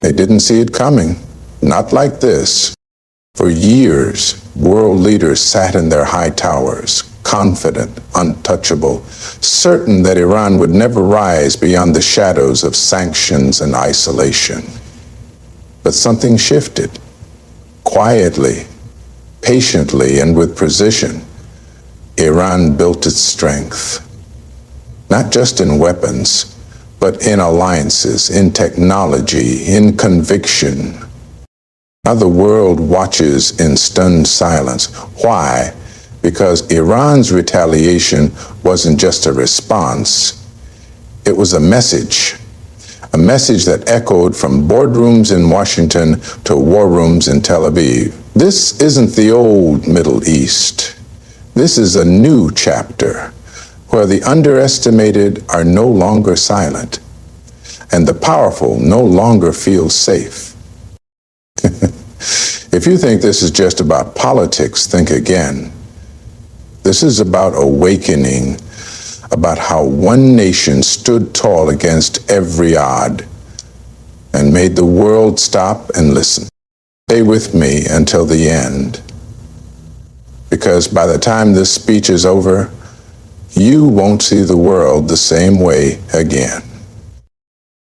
They didn't see it coming. Not like this. For years, world leaders sat in their high towers, confident, untouchable, certain that Iran would never rise beyond the shadows of sanctions and isolation. But something shifted. Quietly, patiently, and with precision, Iran built its strength. Not just in weapons, but in alliances, in technology, in conviction. Now the world watches in stunned silence. Why? Because Iran's retaliation wasn't just a response, it was a message that echoed from boardrooms in Washington to war rooms in Tel Aviv. This isn't the old Middle East. This is a new chapter where the underestimated are no longer silent and the powerful no longer feel safe. If you think this is just about politics, think again. This is about awakening, about how one nation stood tall against every odd and made the world stop and listen. Stay with me until the end, because by the time this speech is over, you won't see the world the same way again.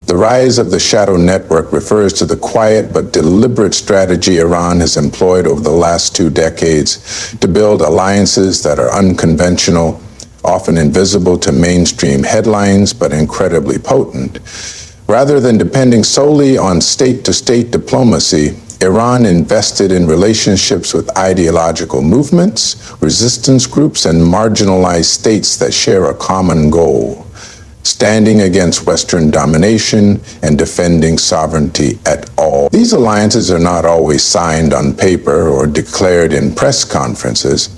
The rise of the shadow network refers to the quiet but deliberate strategy Iran has employed over the last 2 decades to build alliances that are unconventional, often invisible to mainstream headlines, but incredibly potent. Rather than depending solely on state-to-state diplomacy, Iran invested in relationships with ideological movements, resistance groups, and marginalized states that share a common goal: standing against Western domination and defending sovereignty at all. These alliances are not always signed on paper or declared in press conferences.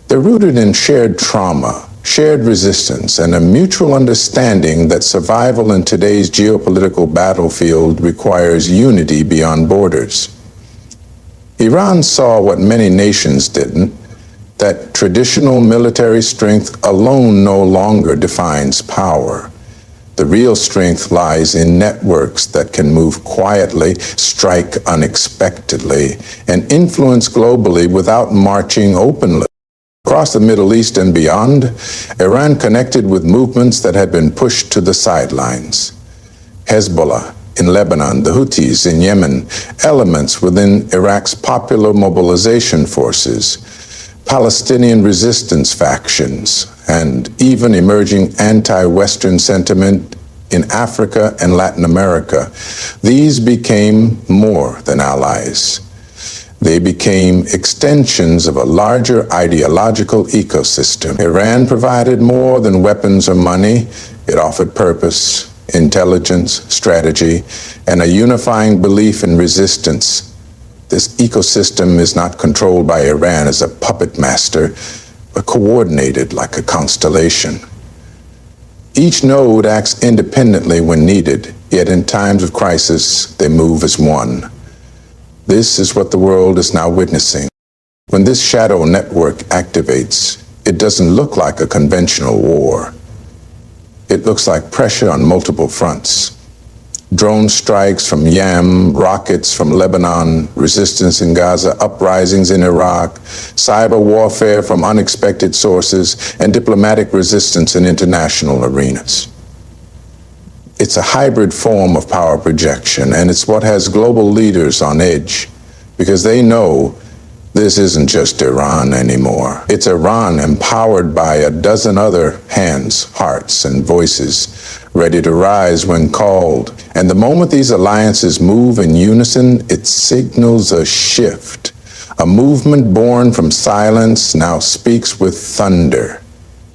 They're rooted in shared trauma, shared resistance, and a mutual understanding that survival in today's geopolitical battlefield requires unity beyond borders. Iran saw what many nations didn't, that traditional military strength alone no longer defines power. The real strength lies in networks that can move quietly, strike unexpectedly, and influence globally without marching openly. Across the Middle East and beyond, Iran connected with movements that had been pushed to the sidelines. Hezbollah in Lebanon, the Houthis in Yemen, elements within Iraq's popular mobilization forces, Palestinian resistance factions, and even emerging anti-Western sentiment in Africa and Latin America. These became more than allies. They became extensions of a larger ideological ecosystem. Iran provided more than weapons or money. It offered purpose, intelligence, strategy, and a unifying belief in resistance. This ecosystem is not controlled by Iran as a puppet master, but coordinated like a constellation. Each node acts independently when needed, yet in times of crisis, they move as one. This is what the world is now witnessing. When this shadow network activates, it doesn't look like a conventional war. It looks like pressure on multiple fronts. Drone strikes from Yemen, rockets from Lebanon, resistance in Gaza, uprisings in Iraq, cyber warfare from unexpected sources, and diplomatic resistance in international arenas. It's a hybrid form of power projection, and it's what has global leaders on edge, because they know this isn't just Iran anymore. It's Iran empowered by a dozen other hands, hearts, and voices, ready to rise when called. And the moment these alliances move in unison, it signals a shift. A movement born from silence now speaks with thunder.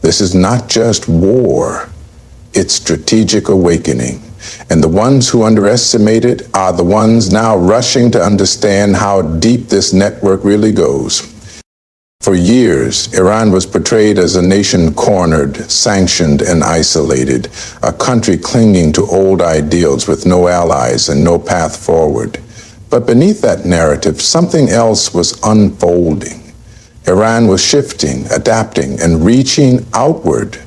This is not just war, it's strategic awakening. And the ones who underestimate it are the ones now rushing to understand how deep this network really goes. For years, Iran was portrayed as a nation cornered, sanctioned, and isolated, a country clinging to old ideals with no allies and no path forward. But beneath that narrative, something else was unfolding. Iran was shifting, adapting, and reaching outward,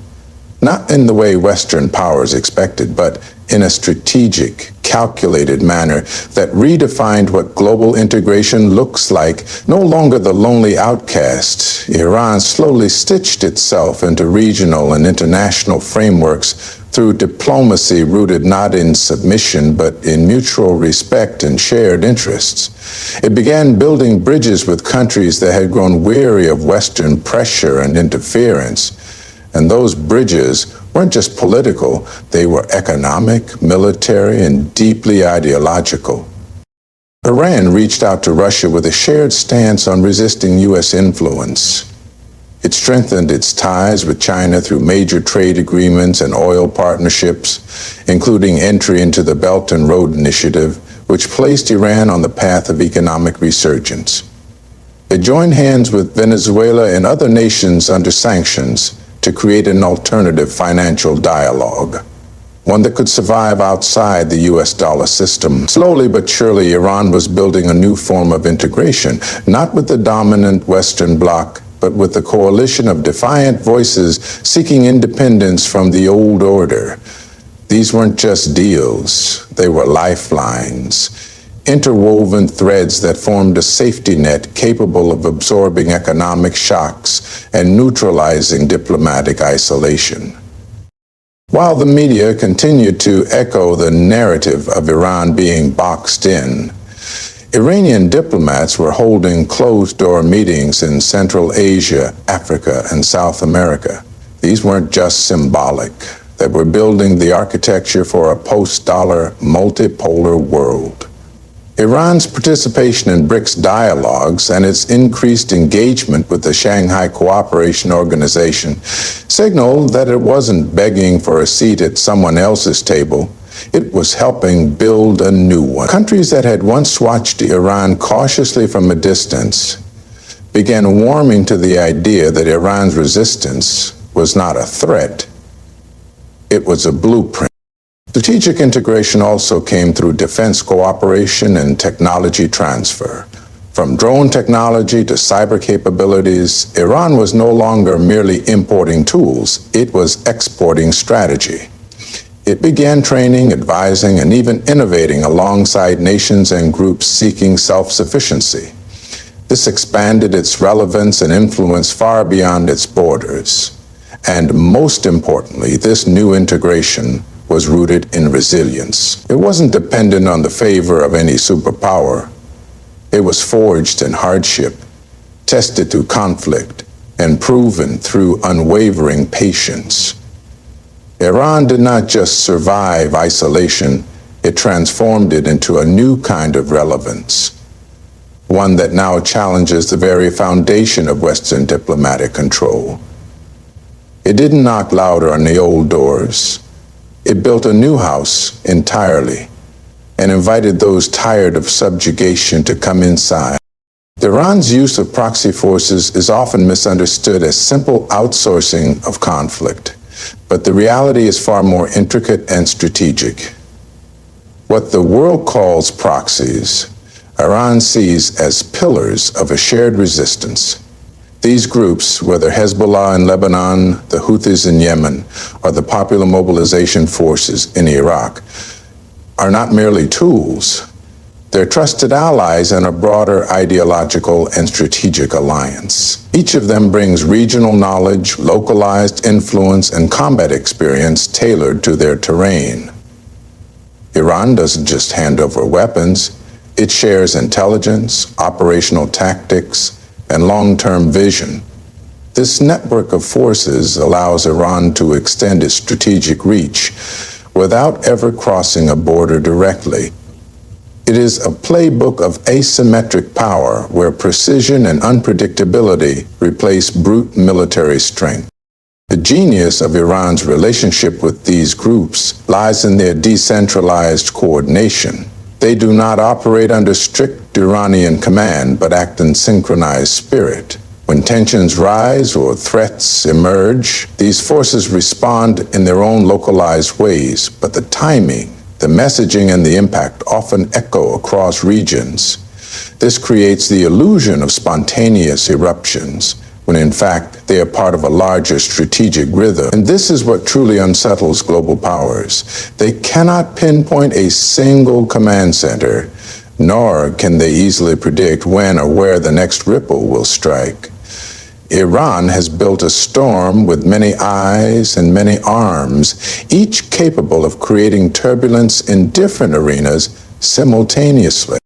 not in the way Western powers expected, but in a strategic, calculated manner that redefined what global integration looks like. No longer the lonely outcast, Iran slowly stitched itself into regional and international frameworks through diplomacy rooted not in submission but in mutual respect and shared interests. It began building bridges with countries that had grown weary of Western pressure and interference. And those bridges weren't just political, they were economic, military, and deeply ideological. Iran reached out to Russia with a shared stance on resisting U.S. influence. It strengthened its ties with China through major trade agreements and oil partnerships, including entry into the Belt and Road Initiative, which placed Iran on the path of economic resurgence. It joined hands with Venezuela and other nations under sanctions to create an alternative financial dialogue, one that could survive outside the US dollar system. Slowly but surely, Iran was building a new form of integration, not with the dominant Western bloc, but with a coalition of defiant voices seeking independence from the old order. These weren't just deals, they were lifelines, interwoven threads that formed a safety net capable of absorbing economic shocks and neutralizing diplomatic isolation. While the media continued to echo the narrative of Iran being boxed in, Iranian diplomats were holding closed-door meetings in Central Asia, Africa, and South America. These weren't just symbolic. They were building the architecture for a post-dollar, multipolar world. Iran's participation in BRICS dialogues and its increased engagement with the Shanghai Cooperation Organization signaled that it wasn't begging for a seat at someone else's table. It was helping build a new one. Countries that had once watched Iran cautiously from a distance began warming to the idea that Iran's resistance was not a threat. It was a blueprint. Strategic integration also came through defense cooperation and technology transfer. From drone technology to cyber capabilities, Iran was no longer merely importing tools, it was exporting strategy. It began training, advising, and even innovating alongside nations and groups seeking self-sufficiency. This expanded its relevance and influence far beyond its borders. And most importantly, this new integration was rooted in resilience. It wasn't dependent on the favor of any superpower. It was forged in hardship, tested through conflict, and proven through unwavering patience. Iran did not just survive isolation, it transformed it into a new kind of relevance, one that now challenges the very foundation of Western diplomatic control. It didn't knock louder on the old doors. It built a new house entirely and invited those tired of subjugation to come inside. Iran's use of proxy forces is often misunderstood as simple outsourcing of conflict, but the reality is far more intricate and strategic. What the world calls proxies, Iran sees as pillars of a shared resistance. These groups, whether Hezbollah in Lebanon, the Houthis in Yemen, or the Popular Mobilization Forces in Iraq, are not merely tools. They're trusted allies in a broader ideological and strategic alliance. Each of them brings regional knowledge, localized influence, and combat experience tailored to their terrain. Iran doesn't just hand over weapons, it shares intelligence, operational tactics, and long-term vision. This network of forces allows Iran to extend its strategic reach without ever crossing a border directly. It is a playbook of asymmetric power where precision and unpredictability replace brute military strength. The genius of Iran's relationship with these groups lies in their decentralized coordination. They do not operate under strict Iranian command, but act in synchronized spirit. When tensions rise or threats emerge, these forces respond in their own localized ways, but the timing, the messaging, and the impact often echo across regions. This creates the illusion of spontaneous eruptions, when in fact they are part of a larger strategic rhythm. And this is what truly unsettles global powers. They cannot pinpoint a single command center, nor can they easily predict when or where the next ripple will strike. Iran has built a storm with many eyes and many arms, each capable of creating turbulence in different arenas simultaneously.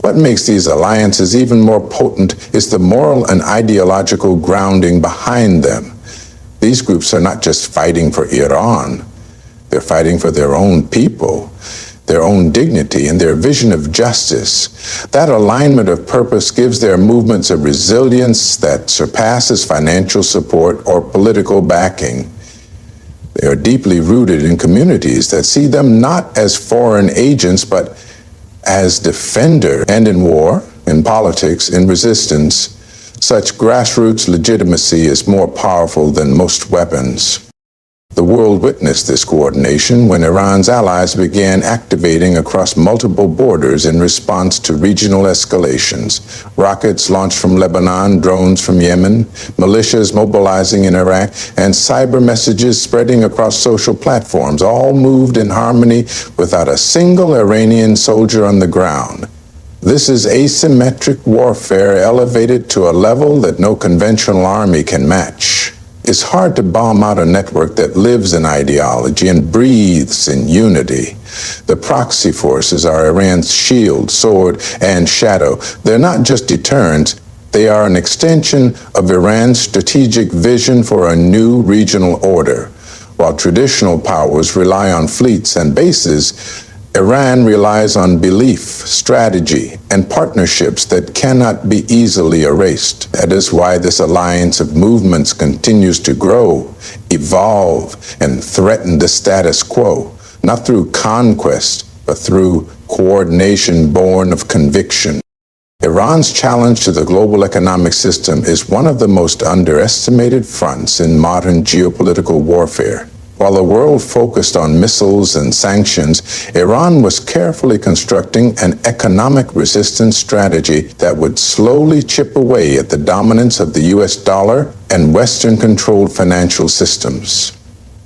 What makes these alliances even more potent is the moral and ideological grounding behind them. These groups are not just fighting for Iran, they're fighting for their own people, their own dignity, and their vision of justice. That alignment of purpose gives their movements a resilience that surpasses financial support or political backing. They are deeply rooted in communities that see them not as foreign agents, but as defender. And in war, in politics, in resistance, such grassroots legitimacy is more powerful than most weapons. The world witnessed this coordination when Iran's allies began activating across multiple borders in response to regional escalations. Rockets launched from Lebanon, drones from Yemen, militias mobilizing in Iraq, and cyber messages spreading across social platforms, all moved in harmony without a single Iranian soldier on the ground. This is asymmetric warfare elevated to a level that no conventional army can match. It's hard to bomb out a network that lives in ideology and breathes in unity. The proxy forces are Iran's shield, sword, and shadow. They're not just deterrents, they are an extension of Iran's strategic vision for a new regional order. While traditional powers rely on fleets and bases, Iran relies on belief, strategy, and partnerships that cannot be easily erased. That is why this alliance of movements continues to grow, evolve, and threaten the status quo, not through conquest, but through coordination born of conviction. Iran's challenge to the global economic system is one of the most underestimated fronts in modern geopolitical warfare. While the world focused on missiles and sanctions, Iran was carefully constructing an economic resistance strategy that would slowly chip away at the dominance of the US dollar and Western-controlled financial systems.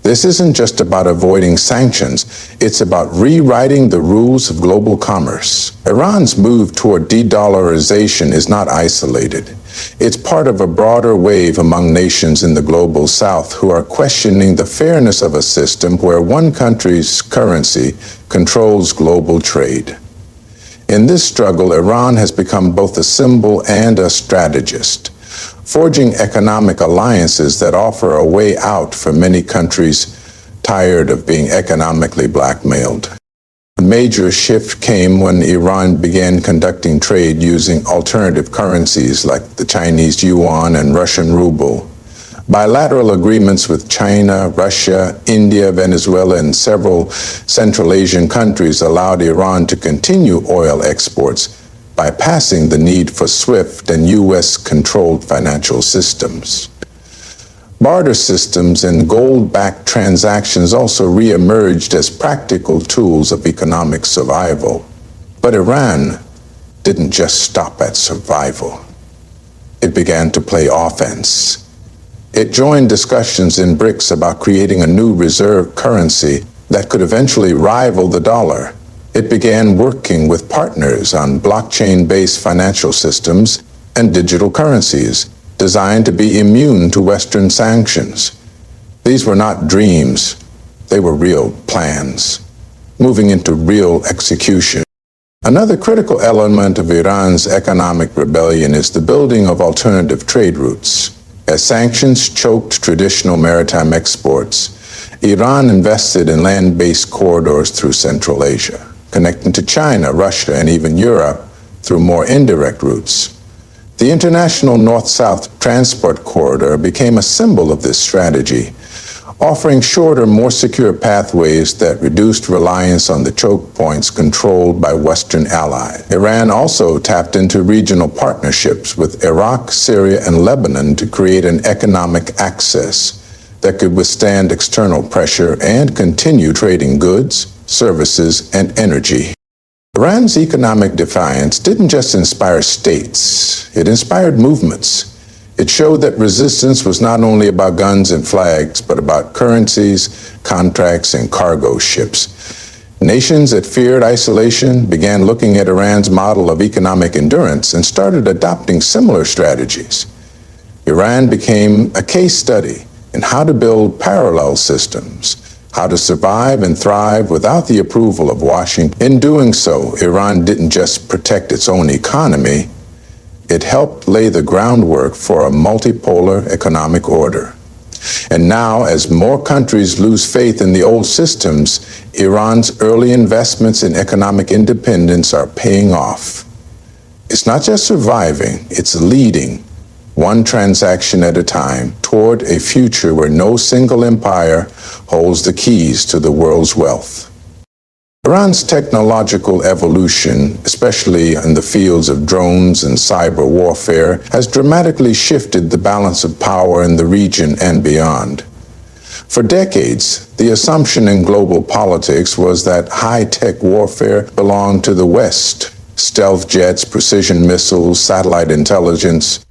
This isn't just about avoiding sanctions, it's about rewriting the rules of global commerce. Iran's move toward de-dollarization is not isolated. It's part of a broader wave among nations in the global south who are questioning the fairness of a system where one country's currency controls global trade. In this struggle, Iran has become both a symbol and a strategist, forging economic alliances that offer a way out for many countries tired of being economically blackmailed. A major shift came when Iran began conducting trade using alternative currencies like the Chinese yuan and Russian ruble. Bilateral agreements with China, Russia, India, Venezuela, and several Central Asian countries allowed Iran to continue oil exports, bypassing the need for SWIFT and US-controlled financial systems. Barter systems and gold-backed transactions also re-emerged as practical tools of economic survival. But Iran didn't just stop at survival. It began to play offense. It joined discussions in BRICS about creating a new reserve currency that could eventually rival the dollar. It began working with partners on blockchain-based financial systems and digital currencies designed to be immune to Western sanctions. These were not dreams, they were real plans, moving into real execution. Another critical element of Iran's economic rebellion is the building of alternative trade routes. As sanctions choked traditional maritime exports, Iran invested in land-based corridors through Central Asia, connecting to China, Russia, and even Europe through more indirect routes. The International North-South Transport Corridor became a symbol of this strategy, offering shorter, more secure pathways that reduced reliance on the choke points controlled by Western allies. Iran also tapped into regional partnerships with Iraq, Syria, and Lebanon to create an economic access that could withstand external pressure and continue trading goods, services, and energy. Iran's economic defiance didn't just inspire states, it inspired movements. It showed that resistance was not only about guns and flags, but about currencies, contracts, and cargo ships. Nations that feared isolation began looking at Iran's model of economic endurance and started adopting similar strategies. Iran became a case study in how to build parallel systems, how to survive and thrive without the approval of Washington. In doing so, Iran didn't just protect its own economy, it helped lay the groundwork for a multipolar economic order. And now, as more countries lose faith in the old systems, Iran's early investments in economic independence are paying off. It's not just surviving, it's leading, one transaction at a time, toward a future where no single empire holds the keys to the world's wealth. Iran's technological evolution, especially in the fields of drones and cyber warfare, has dramatically shifted the balance of power in the region and beyond. For decades, the assumption in global politics was that high-tech warfare belonged to the West, stealth jets, precision missiles, satellite intelligence.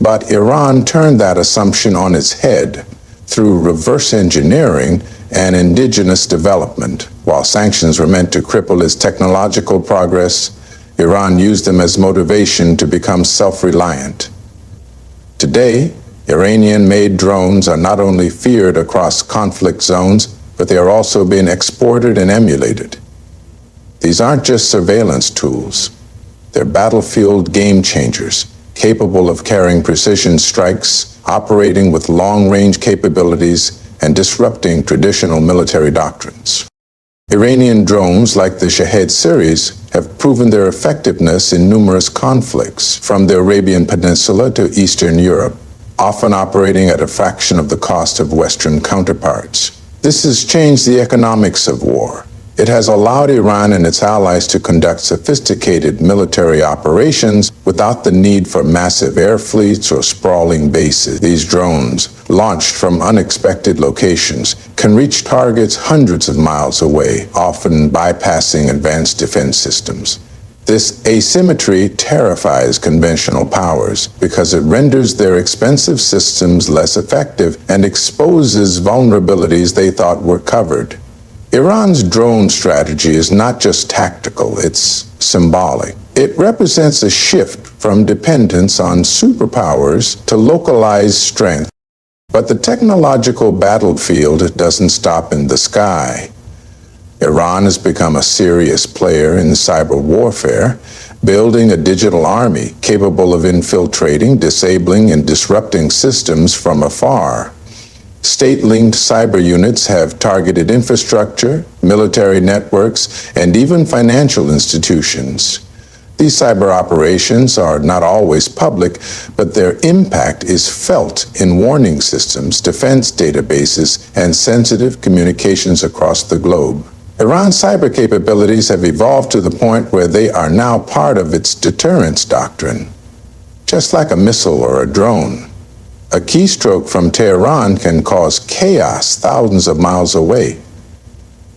But Iran turned that assumption on its head through reverse engineering and indigenous development. While sanctions were meant to cripple its technological progress, Iran used them as motivation to become self-reliant. Today, Iranian-made drones are not only feared across conflict zones, but they are also being exported and emulated. These aren't just surveillance tools. They're battlefield game changers, capable of carrying precision strikes, operating with long-range capabilities, and disrupting traditional military doctrines. Iranian drones, like the Shahed series, have proven their effectiveness in numerous conflicts, from the Arabian Peninsula to Eastern Europe, often operating at a fraction of the cost of Western counterparts. This has changed the economics of war. It has allowed Iran and its allies to conduct sophisticated military operations without the need for massive air fleets or sprawling bases. These drones, launched from unexpected locations, can reach targets hundreds of miles away, often bypassing advanced defense systems. This asymmetry terrifies conventional powers because it renders their expensive systems less effective and exposes vulnerabilities they thought were covered. Iran's drone strategy is not just tactical, it's symbolic. It represents a shift from dependence on superpowers to localized strength. But the technological battlefield doesn't stop in the sky. Iran has become a serious player in cyber warfare, building a digital army capable of infiltrating, disabling, and disrupting systems from afar. State-linked cyber units have targeted infrastructure, military networks, and even financial institutions. These cyber operations are not always public, but their impact is felt in warning systems, defense databases, and sensitive communications across the globe. Iran's cyber capabilities have evolved to the point where they are now part of its deterrence doctrine, just like a missile or a drone. A keystroke from Tehran can cause chaos thousands of miles away.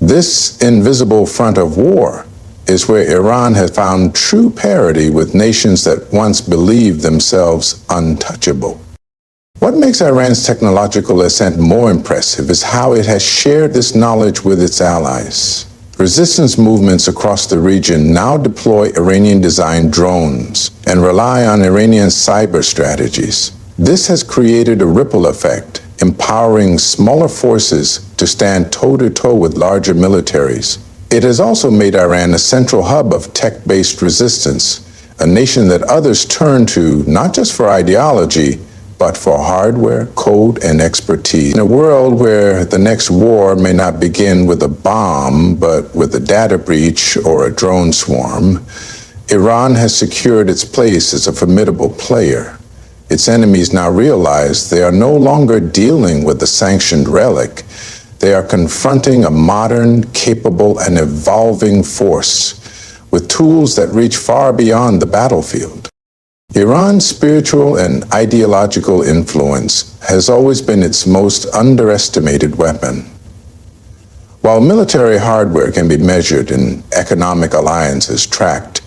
This invisible front of war is where Iran has found true parity with nations that once believed themselves untouchable. What makes Iran's technological ascent more impressive is how it has shared this knowledge with its allies. Resistance movements across the region now deploy Iranian-designed drones and rely on Iranian cyber strategies. This has created a ripple effect, empowering smaller forces to stand toe-to-toe with larger militaries. It has also made Iran a central hub of tech-based resistance, a nation that others turn to not just for ideology, but for hardware, code, and expertise. In a world where the next war may not begin with a bomb, but with a data breach or a drone swarm, Iran has secured its place as a formidable player. Its enemies now realize they are no longer dealing with a sanctioned relic. They are confronting a modern, capable, and evolving force with tools that reach far beyond the battlefield. Iran's spiritual and ideological influence has always been its most underestimated weapon. While military hardware can be measured and economic alliances tracked,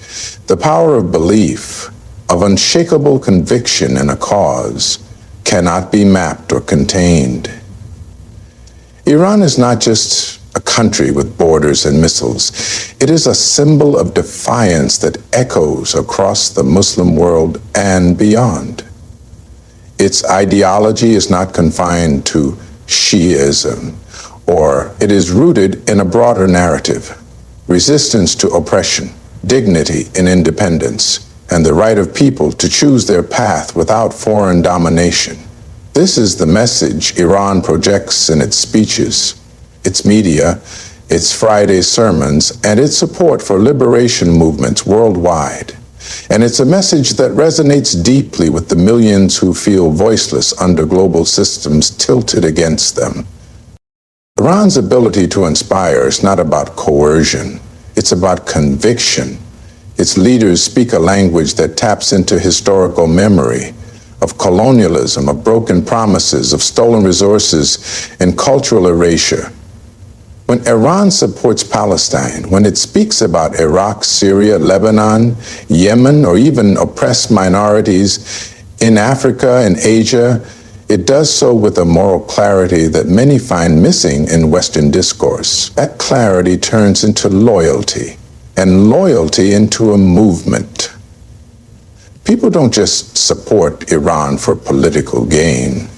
the power of belief, of unshakable conviction in a cause, cannot be mapped or contained. Iran is not just a country with borders and missiles. It is a symbol of defiance that echoes across the Muslim world and beyond. Its ideology is not confined to Shiism, or it is rooted in a broader narrative: resistance to oppression, dignity in independence, and the right of people to choose their path without foreign domination. This is the message Iran projects in its speeches, its media, its Friday sermons, and its support for liberation movements worldwide. And it's a message that resonates deeply with the millions who feel voiceless under global systems tilted against them. Iran's ability to inspire is not about coercion. It's about conviction. Its leaders speak a language that taps into historical memory of colonialism, of broken promises, of stolen resources, and cultural erasure. When Iran supports Palestine, when it speaks about Iraq, Syria, Lebanon, Yemen, or even oppressed minorities in Africa and Asia, it does so with a moral clarity that many find missing in Western discourse. That clarity turns into loyalty, and loyalty into a movement. People don't just support Iran for political gain.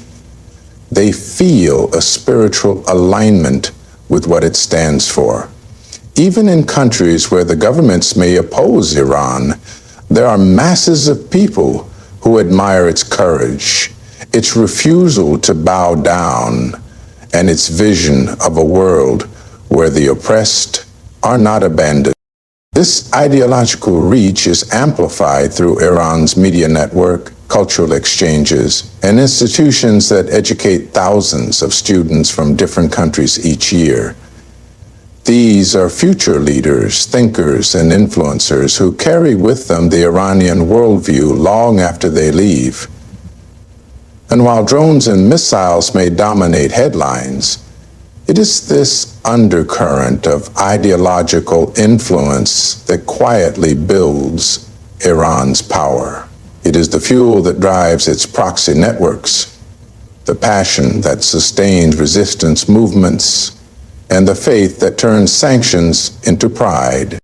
They feel a spiritual alignment with what it stands for. Even in countries where the governments may oppose Iran, there are masses of people who admire its courage, its refusal to bow down, and its vision of a world where the oppressed are not abandoned. This ideological reach is amplified through Iran's media network, cultural exchanges, and institutions that educate thousands of students from different countries each year. These are future leaders, thinkers, and influencers who carry with them the Iranian worldview long after they leave. And while drones and missiles may dominate headlines, it is this undercurrent of ideological influence that quietly builds Iran's power. It is the fuel that drives its proxy networks, the passion that sustains resistance movements, and the faith that turns sanctions into pride.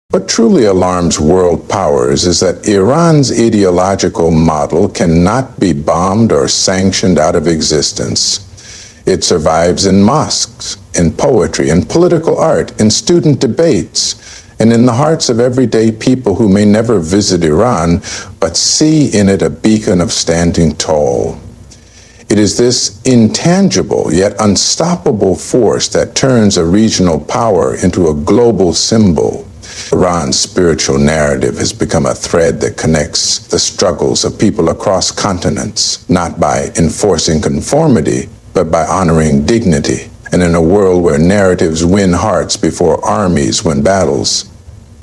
What truly alarms world powers is that Iran's ideological model cannot be bombed or sanctioned out of existence. It survives in mosques, in poetry, in political art, in student debates, and in the hearts of everyday people who may never visit Iran, but see in it a beacon of standing tall. It is this intangible yet unstoppable force that turns a regional power into a global symbol. Iran's spiritual narrative has become a thread that connects the struggles of people across continents, not by enforcing conformity, but by honoring dignity. And in a world where narratives win hearts before armies win battles,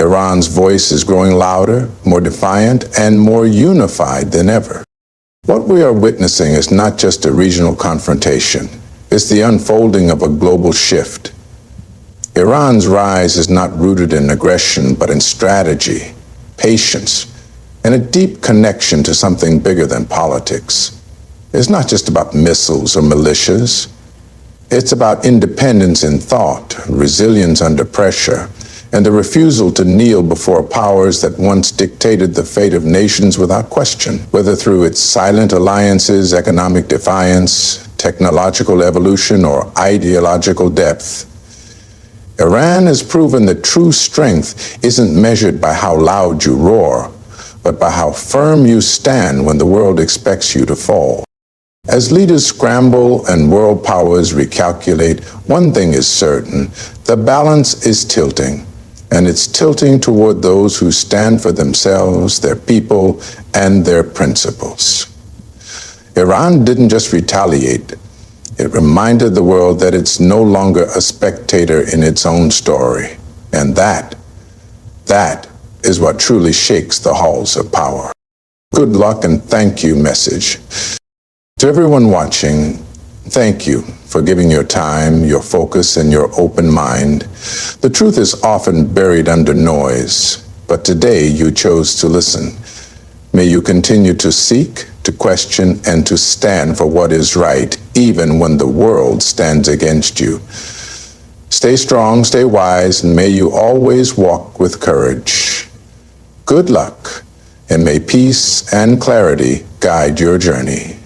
Iran's voice is growing louder, more defiant, and more unified than ever. What we are witnessing is not just a regional confrontation. It's the unfolding of a global shift. Iran's rise is not rooted in aggression, but in strategy, patience, and a deep connection to something bigger than politics. It's not just about missiles or militias. It's about independence in thought, resilience under pressure, and the refusal to kneel before powers that once dictated the fate of nations without question, whether through its silent alliances, economic defiance, technological evolution, or ideological depth. Iran has proven that true strength isn't measured by how loud you roar, but by how firm you stand when the world expects you to fall. As leaders scramble and world powers recalculate, one thing is certain: the balance is tilting, and it's tilting toward those who stand for themselves, their people, and their principles. Iran didn't just retaliate. It reminded the world that it's no longer a spectator in its own story, and that is what truly shakes the halls of power. Good luck and thank you message. To everyone watching, thank you for giving your time, your focus, and your open mind. The truth is often buried under noise, but today you chose to listen. May you continue to seek, to question and to stand for what is right, even when the world stands against you. Stay strong, stay wise, and may you always walk with courage. Good luck, and may peace and clarity guide your journey.